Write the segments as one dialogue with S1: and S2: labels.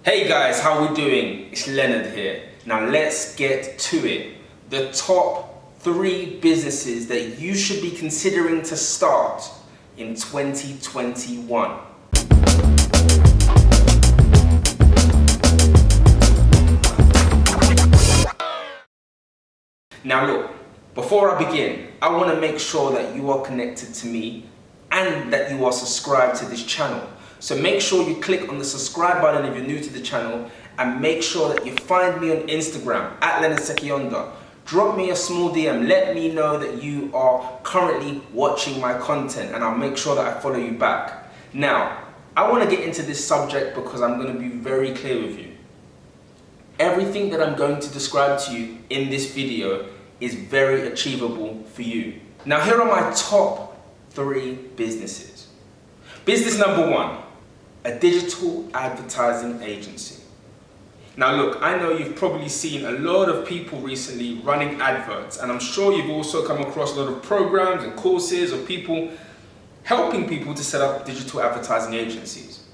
S1: Hey guys, how we doing? It's Leonard here. Now let's get to it. The top 3 businesses that you should be considering to start in 2021. Now look, before I begin, I want to make sure that you are connected to me and that you are subscribed to this channel. So make sure you click on the subscribe button if you're new to the channel, and make sure that you find me on Instagram at Leonard Sekyonda. Drop me a small DM, let me know that you are currently watching my content, and I'll make sure that I follow you back. Now, I want to get into this subject because I'm going to be very clear with you. Everything that I'm going to describe to you in this video is very achievable for you. Now, here are my top 3 businesses. Business number 1, a digital advertising agency. Now look, I know you've probably seen a lot of people recently running adverts, and I'm sure you've also come across a lot of programs and courses of people helping people to set up digital advertising agencies.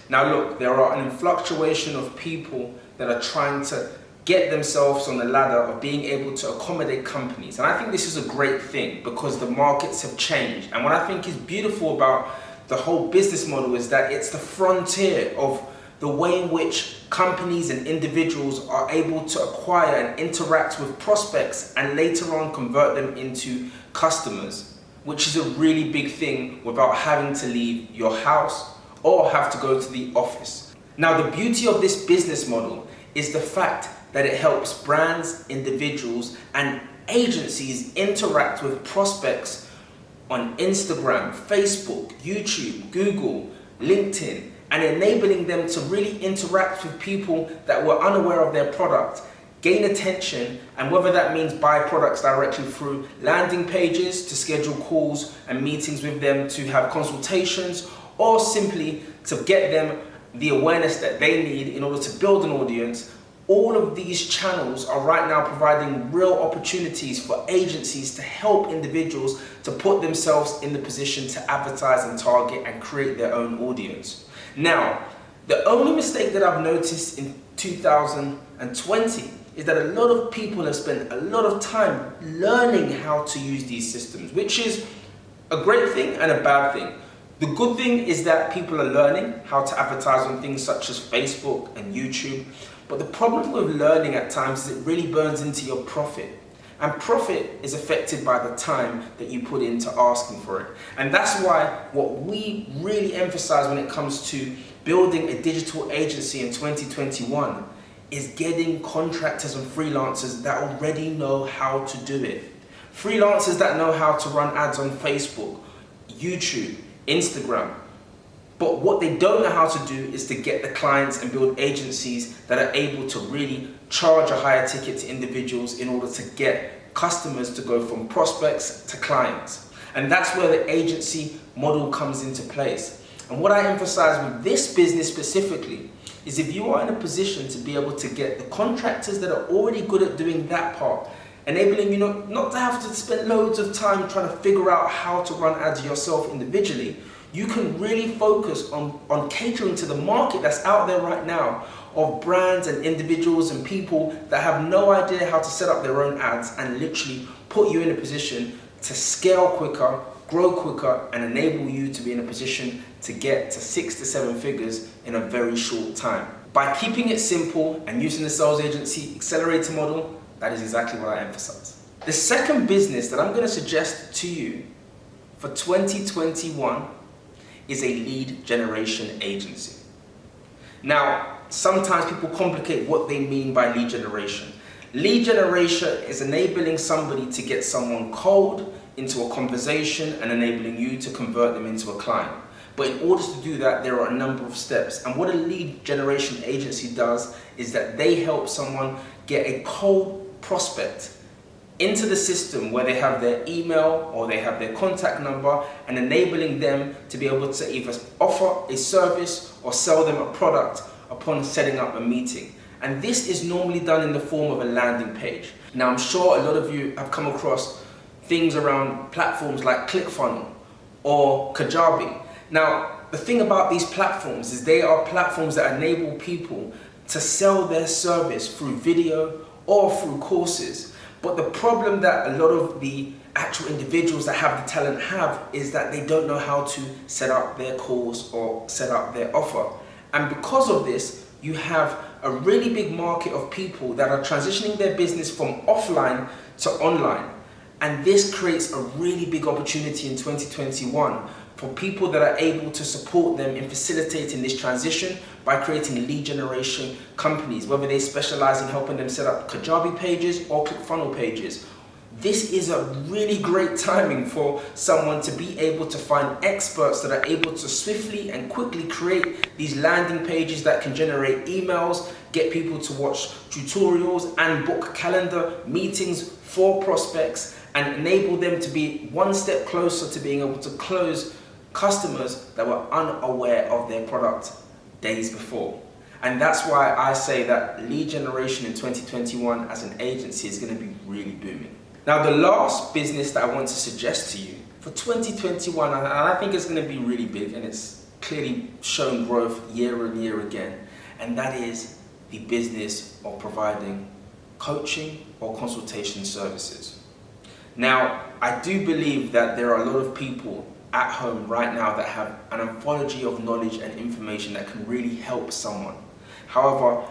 S1: Now look, there are an fluctuation of people that are trying to get themselves on the ladder of being able to accommodate companies. And I think this is a great thing because the markets have changed. And what I think is beautiful about the whole business model is that it's the frontier of the way in which companies and individuals are able to acquire and interact with prospects and later on convert them into customers, which is a really big thing without having to leave your house or have to go to the office. Now, the beauty of this business model is the fact that it helps brands, individuals, and agencies interact with prospects on Instagram, Facebook, YouTube, Google, LinkedIn, and enabling them to really interact with people that were unaware of their product, gain attention, and whether that means buy products directly through landing pages to schedule calls and meetings with them to have consultations, or simply to get them the awareness that they need in order to build an audience. All of these channels are right now providing real opportunities for agencies to help individuals to put themselves in the position to advertise and target and create their own audience. Now, the only mistake that I've noticed in 2020 is that a lot of people have spent a lot of time learning how to use these systems, which is a great thing and a bad thing. The good thing is that people are learning how to advertise on things such as Facebook and YouTube. But the problem with learning at times is it really burns into your profit. And profit is affected by the time that you put into asking for it. And that's why what we really emphasize when it comes to building a digital agency in 2021 is getting contractors and freelancers that already know how to do it. Freelancers that know how to run ads on Facebook, YouTube, Instagram. But what they don't know how to do is to get the clients and build agencies that are able to really charge a higher ticket to individuals in order to get customers to go from prospects to clients. And that's where the agency model comes into place. And what I emphasize with this business specifically is if you are in a position to be able to get the contractors that are already good at doing that part, enabling you not to have to spend loads of time trying to figure out how to run ads yourself individually, you can really focus on catering to the market that's out there right now of brands and individuals and people that have no idea how to set up their own ads, and literally put you in a position to scale quicker, grow quicker, and enable you to be in a position to get to 6 to 7 figures in a very short time. By keeping it simple and using the sales agency accelerator model, that is exactly what I emphasize. The second business that I'm going to suggest to you for 2021 is a lead generation agency. Now, sometimes people complicate what they mean by lead generation. Lead generation is enabling somebody to get someone cold into a conversation and enabling you to convert them into a client. But in order to do that, there are a number of steps. And what a lead generation agency does is that they help someone get a cold prospect into the system where they have their email or they have their contact number, and enabling them to be able to either offer a service or sell them a product upon setting up a meeting. And this is normally done in the form of a landing page. Now, I'm sure a lot of you have come across things around platforms like ClickFunnels or Kajabi. Now, the thing about these platforms is they are platforms that enable people to sell their service through video or through courses. But the problem that a lot of the actual individuals that have the talent have is that they don't know how to set up their course or set up their offer. And because of this, you have a really big market of people that are transitioning their business from offline to online. And this creates a really big opportunity in 2021 for people that are able to support them in facilitating this transition by creating lead generation companies, whether they specialize in helping them set up Kajabi pages or ClickFunnels pages. This is a really great timing for someone to be able to find experts that are able to swiftly and quickly create these landing pages that can generate emails, get people to watch tutorials and book calendar meetings for prospects, and enable them to be one step closer to being able to close customers that were unaware of their product days before. And that's why I say that lead generation in 2021 as an agency is going to be really booming. Now, the last business that I want to suggest to you for 2021, and I think it's going to be really big, and it's clearly shown growth year on year again, and that is the business of providing coaching or consultation services. Now, I do believe that there are a lot of people at home right now that have an anthology of knowledge and information that can really help someone. However,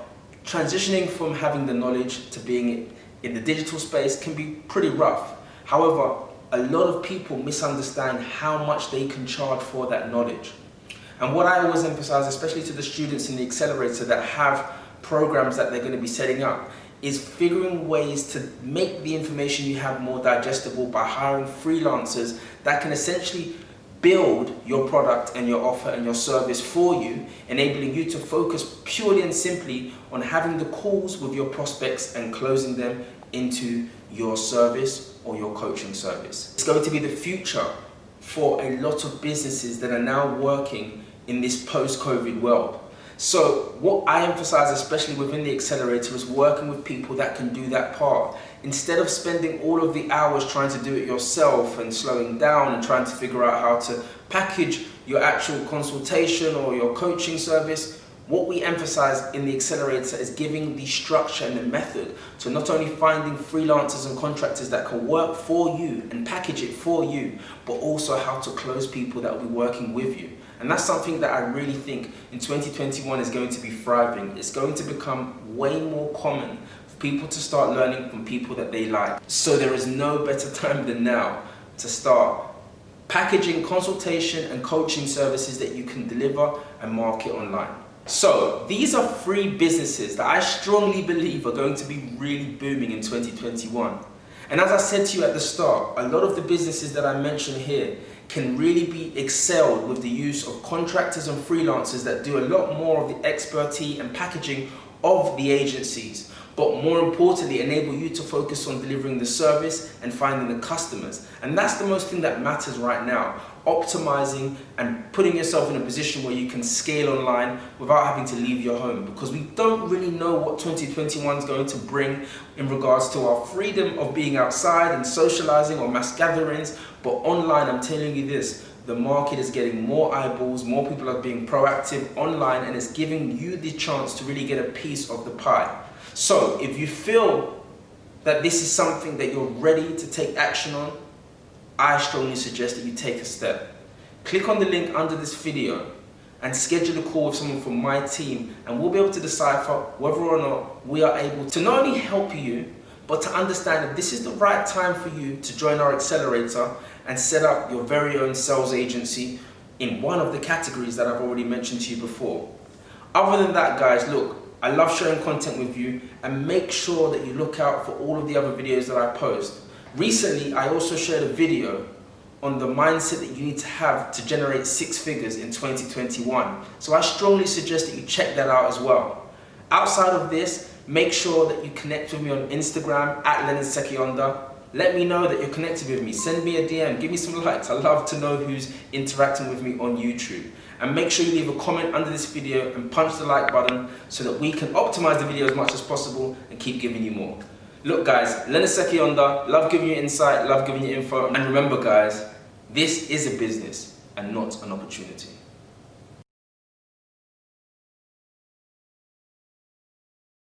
S1: transitioning from having the knowledge to being in the digital space can be pretty rough. However, a lot of people misunderstand how much they can charge for that knowledge. And what I always emphasize, especially to the students in the accelerator that have programs that they're going to be setting up, is figuring ways to make the information you have more digestible by hiring freelancers that can essentially build your product and your offer and your service for you, enabling you to focus purely and simply on having the calls with your prospects and closing them into your service or your coaching service. It's going to be the future for a lot of businesses that are now working in this post-COVID world. So what I emphasize, especially within the accelerator, is working with people that can do that part. Instead of spending all of the hours trying to do it yourself and slowing down and trying to figure out how to package your actual consultation or your coaching service, what we emphasize in the accelerator is giving the structure and the method to not only finding freelancers and contractors that can work for you and package it for you, but also how to close people that will be working with you. And that's something that I really think in 2021 is going to be thriving. It's going to become way more common for people to start learning from people that they like. So there is no better time than now to start packaging consultation and coaching services that you can deliver and market online. So these are 3 businesses that I strongly believe are going to be really booming in 2021. And as I said to you at the start, a lot of the businesses that I mentioned here can really be excelled with the use of contractors and freelancers that do a lot more of the expertise and packaging of the agencies, but more importantly enable you to focus on delivering the service and finding the customers. And that's the most thing that matters right now, optimizing and putting yourself in a position where you can scale online without having to leave your home, because we don't really know what 2021 is going to bring in regards to our freedom of being outside and socializing or mass gatherings. But online, I'm telling you this, the market is getting more eyeballs, more people are being proactive online, and it's giving you the chance to really get a piece of the pie. So if you feel that this is something that you're ready to take action on, I strongly suggest that you take a step. Click on the link under this video and schedule a call with someone from my team, and we'll be able to decipher whether or not we are able to not only help you, but to understand if this is the right time for you to join our accelerator and set up your very own sales agency in one of the categories that I've already mentioned to you before. Other than that, guys, look, I love sharing content with you, and make sure that you look out for all of the other videos that I post. Recently, I also shared a video on the mindset that you need to have to generate 6 figures in 2021. So I strongly suggest that you check that out as well. Outside of this, make sure that you connect with me on Instagram at Leonard Sekyonda. Let me know that you're connected with me. Send me a DM, give me some likes. I love to know who's interacting with me on YouTube. And make sure you leave a comment under this video and punch the like button so that we can optimize the video as much as possible and keep giving you more. Look guys, Leonard Sekyonda, love giving you insight, love giving you info. And remember guys, this is a business and not an opportunity.